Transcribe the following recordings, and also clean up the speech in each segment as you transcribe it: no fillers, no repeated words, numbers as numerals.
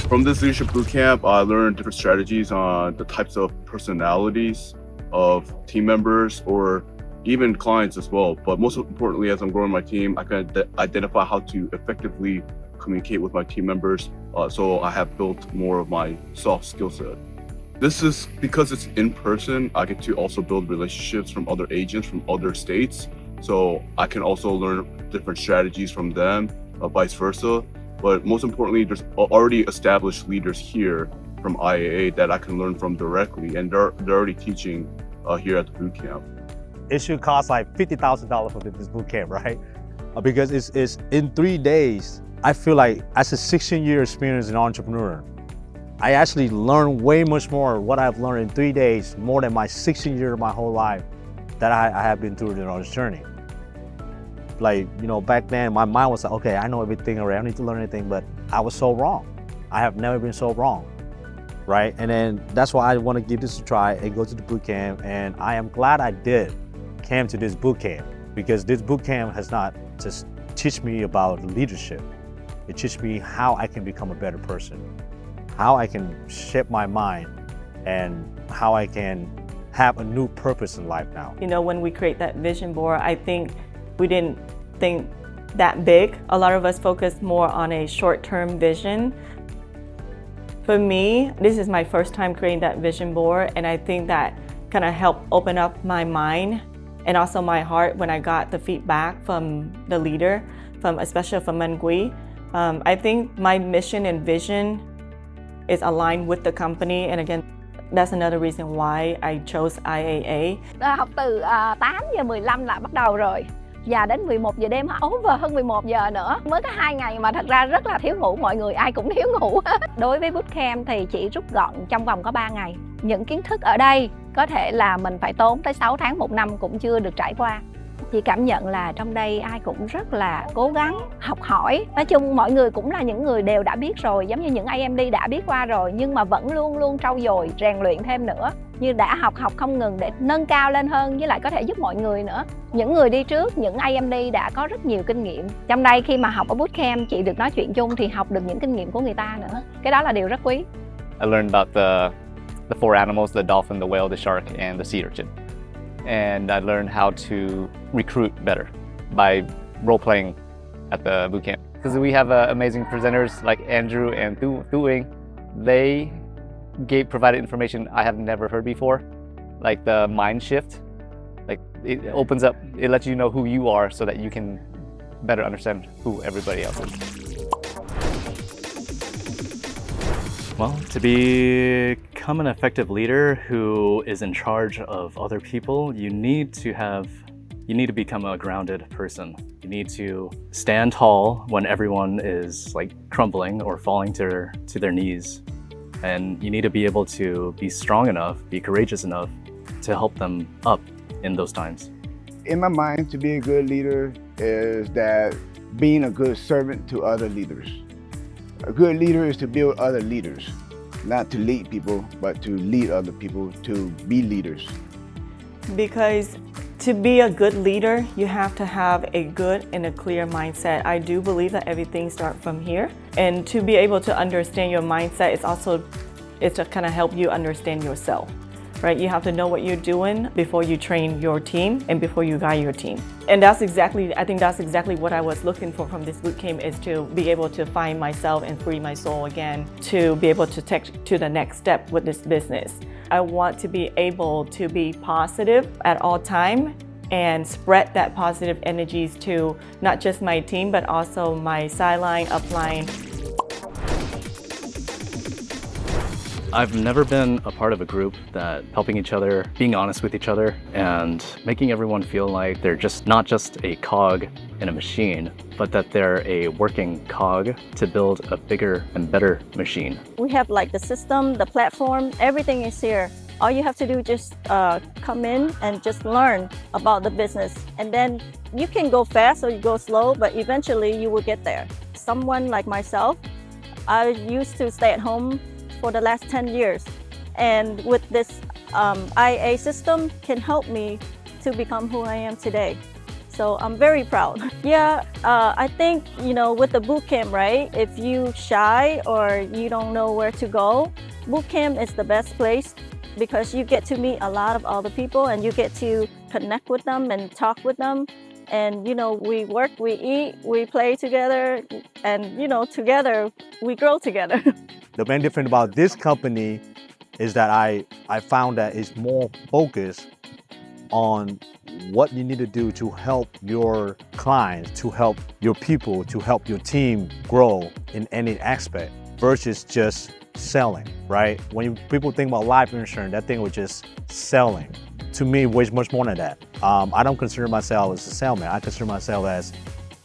From this leadership bootcamp, I learned different strategies on the types of personalities of team members or even clients as well. But most importantly, as I'm growing my team, I can identify how to effectively communicate with my team members. So I have built more of my soft skill set. This is because it's in person. I get to also build relationships from other agents from other states. So I can also learn different strategies from them, vice versa. But most importantly, there's already established leaders here from IAA that I can learn from directly, and they're already teaching here at the bootcamp. It should cost like $50,000 for this bootcamp, right? Because it's in 3 days. I feel like as a 16-year experience in entrepreneur, I actually learned way much more what I've learned in 3 days, more than my 16 years of my whole life that I have been through on this journey. Like, you know, back then my mind was like, okay, I know everything already, I don't need to learn anything, but I was so wrong. I have never been so wrong, right? And then that's why I want to give this a try and go to the bootcamp, and I am glad I came to this bootcamp, because this bootcamp has not just teach me about leadership. It teaches me how I can become a better person, how I can shape my mind, and how I can have a new purpose in life now. You know, when we create that vision board, I think we didn't think that big. A lot of us focus more on a short-term vision. For me, this is my first time creating that vision board, and I think that kind of helped open up my mind and also my heart when I got the feedback from the leader, especially from 𝕃𝕚𝕚𝕝. I think my mission and vision is aligned with the company, and again, that's another reason why I chose IAA. Học từ 8:15 là bắt đầu rồi, và đến 11 giờ đêm, over hơn 11 giờ nữa. Mới có 2 ngày mà thật ra rất là thiếu ngủ, mọi người ai cũng thiếu ngủ. Đối với bootcamp thì chỉ rút gọn trong vòng có 3 ngày. Những kiến thức ở đây có thể là mình phải tốn tới 6 tháng, 1 năm cũng chưa được trải qua. Chị cảm nhận là trong đây ai cũng rất là cố gắng học hỏi. Nói chung mọi người cũng là những người đều đã biết rồi, giống như những AMD đã biết qua rồi, nhưng mà vẫn luôn luôn trau dồi, rèn luyện thêm nữa. Như đã học không ngừng để nâng cao lên hơn, với lại có thể giúp mọi người nữa. Những người đi trước, những AMD đã có rất nhiều kinh nghiệm. Trong đây khi mà học ở bootcamp, chị được nói chuyện chung thì học được những kinh nghiệm của người ta nữa. Cái đó là điều rất quý. I learned about the 4 animals, the dolphin, the whale, the shark, and the sea urchin. And I learned how to recruit better by role-playing at the bootcamp. Because we have amazing presenters like Andrew and 𝕃𝕠𝕟. They provided information I have never heard before, like the mind shift. Like it opens up, it lets you know who you are so that you can better understand who everybody else is. Well, to become an effective leader who is in charge of other people, you need to become a grounded person. You need to stand tall when everyone is like crumbling or falling to their knees. And you need to be able to be strong enough, be courageous enough to help them up in those times. In my mind, to be a good leader is that being a good servant to other leaders. A good leader is to build other leaders, not to lead people, but to lead other people to be leaders. Because to be a good leader, you have to have a good and a clear mindset. I do believe that everything starts from here. And to be able to understand your mindset is to kind of help you understand yourself. Right? You have to know what you're doing before you train your team and before you guide your team. And I think that's exactly what I was looking for from this bootcamp, is to be able to find myself and free my soul again, to be able to take to the next step with this business. I want to be able to be positive at all time and spread that positive energies to not just my team, but also my sideline, upline. I've never been a part of a group that helping each other, being honest with each other, and making everyone feel like they're not just a cog in a machine, but that they're a working cog to build a bigger and better machine. We have like the system, the platform, everything is here. All you have to do is just come in and just learn about the business. And then you can go fast or you go slow, but eventually you will get there. Someone like myself, I used to stay at home for the last 10 years. And with this IAA system can help me to become who I am today. So I'm very proud. Yeah, I think, with the boot camp, right? If you shy or you don't know where to go, boot camp is the best place because you get to meet a lot of other people and you get to connect with them and talk with them. And, we work, we eat, we play together, and, together we grow together. The main difference about this company is that I found that it's more focused on what you need to do to help your clients, to help your people, to help your team grow in any aspect versus just selling, right? When people think about life insurance, that thing was just selling. To me, it was much more than that. I don't consider myself as a salesman. I consider myself as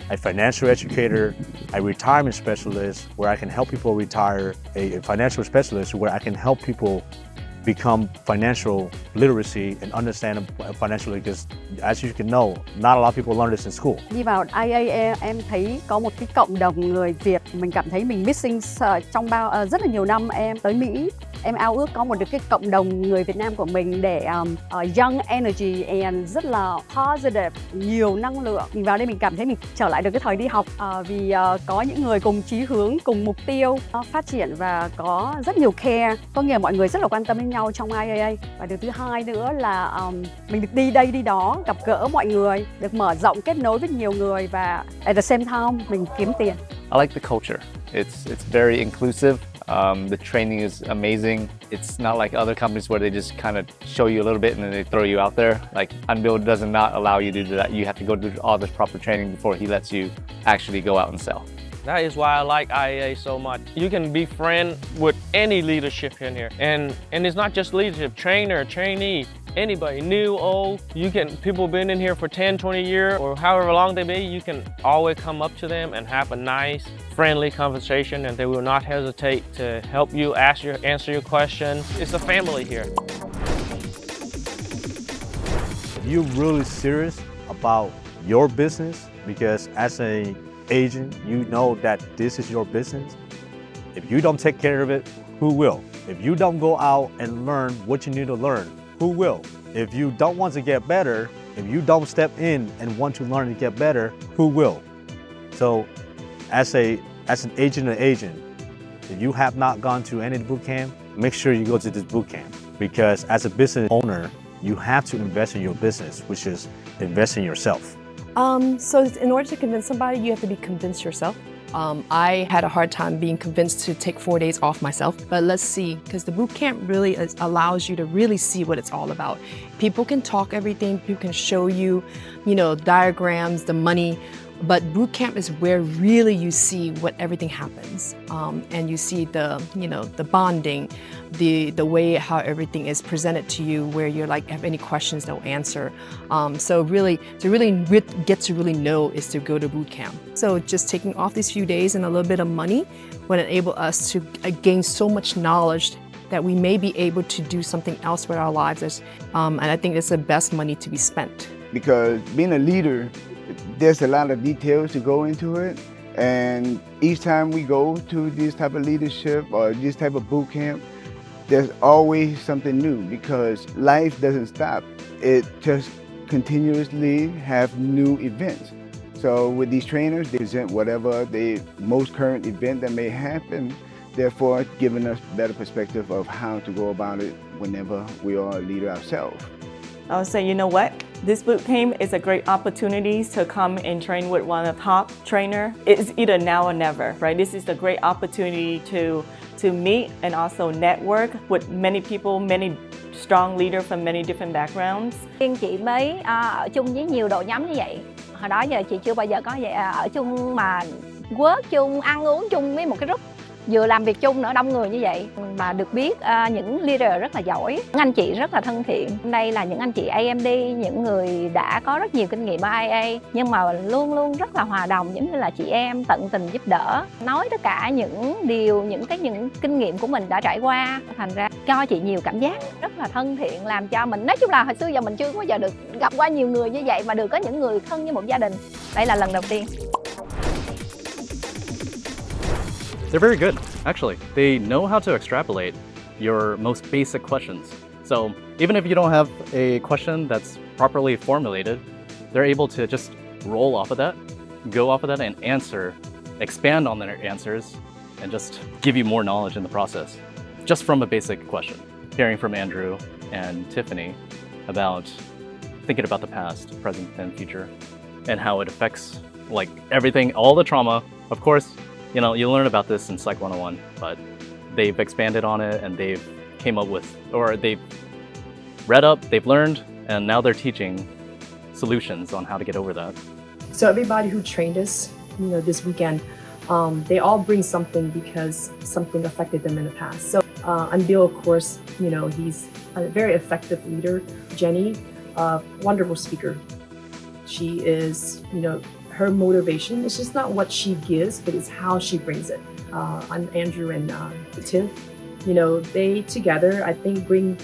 a financial educator, a retirement specialist where I can help people retire, a financial specialist where I can help people become financial literacy and understand financially, because as you can know, not a lot of people learn this in school. Đi vào IAA em thấy có một cái cộng đồng người Việt, mình cảm thấy mình missing trong rất là nhiều năm em tới Mỹ. Em ao ước có một cái cộng đồng người Việt Nam của mình để young energy and rất là positive, nhiều năng lượng. Mình vào đây mình cảm thấy mình trở lại được cái thời đi học vì có những người cùng chí hướng, cùng mục tiêu phát triển và có rất nhiều care. Có nghĩa là mọi người rất là quan tâm đến nhau trong IAA. Và điều thứ hai nữa là mình được đi đây đi đó, gặp gỡ mọi người, được mở rộng kết nối với nhiều người và at the same time mình kiếm tiền. I like the culture. It's very inclusive. The training is amazing. It's not like other companies where they just kind of show you a little bit and then they throw you out there. Like 𝕃𝕑 does not allow you to do that. You have to go through all this proper training before he lets you actually go out and sell. That is why I like IAA so much. You can be friend with any leadership in here. And it's not just leadership, trainer, trainee, anybody, new, old. People been in here for 10, 20 years or however long they be, you can always come up to them and have a nice, friendly conversation and they will not hesitate to help you answer your question. It's a family here. If you're really serious about your business, because as an agent, you know that this is your business. If you don't take care of it, who will? If you don't go out and learn what you need to learn, who will? If you don't want to get better, if you don't step in and want to learn to get better, who will? So as an agent, if you have not gone to any boot camp, make sure you go to this boot camp, because as a business owner, you have to invest in your business, which is invest in yourself. So in order to convince somebody, you have to be convinced yourself. I had a hard time being convinced to take 4 days off myself, but let's see, because the boot camp really allows you to really see what it's all about. People can talk everything, people can show you, diagrams, the money, but boot camp is where really you see what everything happens, and you see the bonding, the way how everything is presented to you, where you're like, have any questions, they'll answer. So really, to really get to really know is to go to boot camp. So just taking off these few days and a little bit of money would enable us to gain so much knowledge that we may be able to do something else with our lives. And I think it's the best money to be spent. Because being a leader, there's a lot of details to go into it, and each time we go to this type of leadership or this type of boot camp, there's always something new, because life doesn't stop. It just continuously have new events. So with these trainers, they present whatever the most current event that may happen, therefore giving us better perspective of how to go about it whenever we are a leader ourselves. I would say, you know what? This boot camp is a great opportunity to come and train with one of the top trainer. It's either now or never, right? This is a great opportunity to meet and also network with many people, many strong leaders from many different backgrounds. Riêng chị mới ở chung với nhiều đội nhóm như vậy. Hồi đó giờ chị chưa bao giờ có vậy, ở chung mà work chung, ăn uống chung với một cái group. Vừa làm việc chung nữa, đông người như vậy mà được biết những leader rất là giỏi, những anh chị rất là thân thiện. Đây là những anh chị AMD, những người đã có rất nhiều kinh nghiệm ở IAA nhưng mà luôn luôn rất là hòa đồng, giống như là chị em tận tình giúp đỡ, nói tất cả những điều, những kinh nghiệm của mình đã trải qua, thành ra cho chị nhiều cảm giác rất là thân thiện, làm cho mình, nói chung là hồi xưa giờ mình chưa bao giờ được gặp qua nhiều người như vậy mà được có những người thân như một gia đình. Đây là lần đầu tiên. They're very good, actually. They know how to extrapolate your most basic questions. So even if you don't have a question that's properly formulated, they're able to just roll off of that, go off of that and answer, expand on their answers, and just give you more knowledge in the process, just from a basic question. Hearing from Andrew and Tiffany about thinking about the past, present, and future, and how it affects like everything, all the trauma. Of course, you know, you learn about this in Psych 101, but they've expanded on it and they've came up with, or they've read up, they've learned, and now they're teaching solutions on how to get over that. So everybody who trained us, this weekend, they all bring something because something affected them in the past. So and Bill, of course, he's a very effective leader. Jenny, a wonderful speaker. She is, her motivation is just not what she gives, but it's how she brings it. And Andrew and Tiff, they together, I think, bring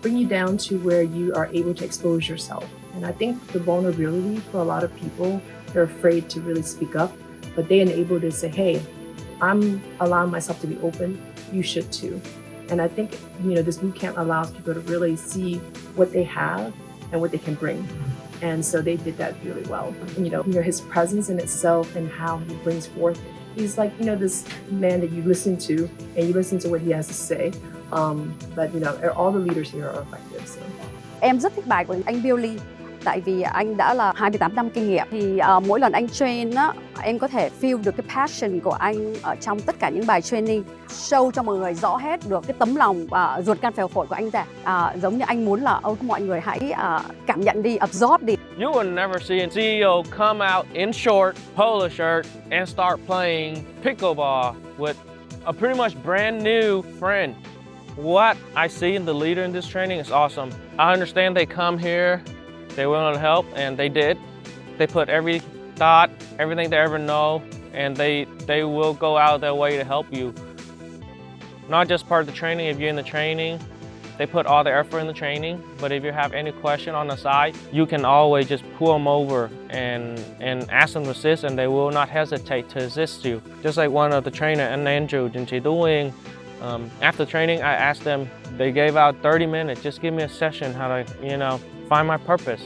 bring you down to where you are able to expose yourself. And I think the vulnerability for a lot of people, they're afraid to really speak up, but they enable to say, hey, I'm allowing myself to be open, you should too. And I think, this boot camp allows people to really see what they have and what they can bring. And so they did that really well. And, his presence in itself and how he brings forth, he's like, this man that you listen to and you listen to what he has to say. But, all the leaders here are effective. So. Em rất thích bài của anh Billy. Tại vì anh đã là 28 năm kinh nghiệm thì mỗi lần anh train á, em có thể feel được cái passion của anh ở trong tất cả những bài training, show cho mọi người rõ hết được cái tấm lòng và ruột gan phèo phổi của anh ra. Giống như anh muốn là mọi người hãy cảm nhận đi, absorb đi. You will never see a CEO come out in short, polo shirt, and start playing pickleball with a pretty much brand new friend. What I see in the leader in this training is awesome. I understand they come here, they willing to help, and they did. They put every thought, everything they ever know, and they will go out their way to help you. Not just part of the training, if you're in the training, they put all the effort in the training, but if you have any question on the side, you can always just pull them over and ask them to assist, and they will not hesitate to assist you. Just like one of the trainer, and Andrew, doing, after training, I asked them, they gave out 30 minutes, just give me a session how to, find my purpose.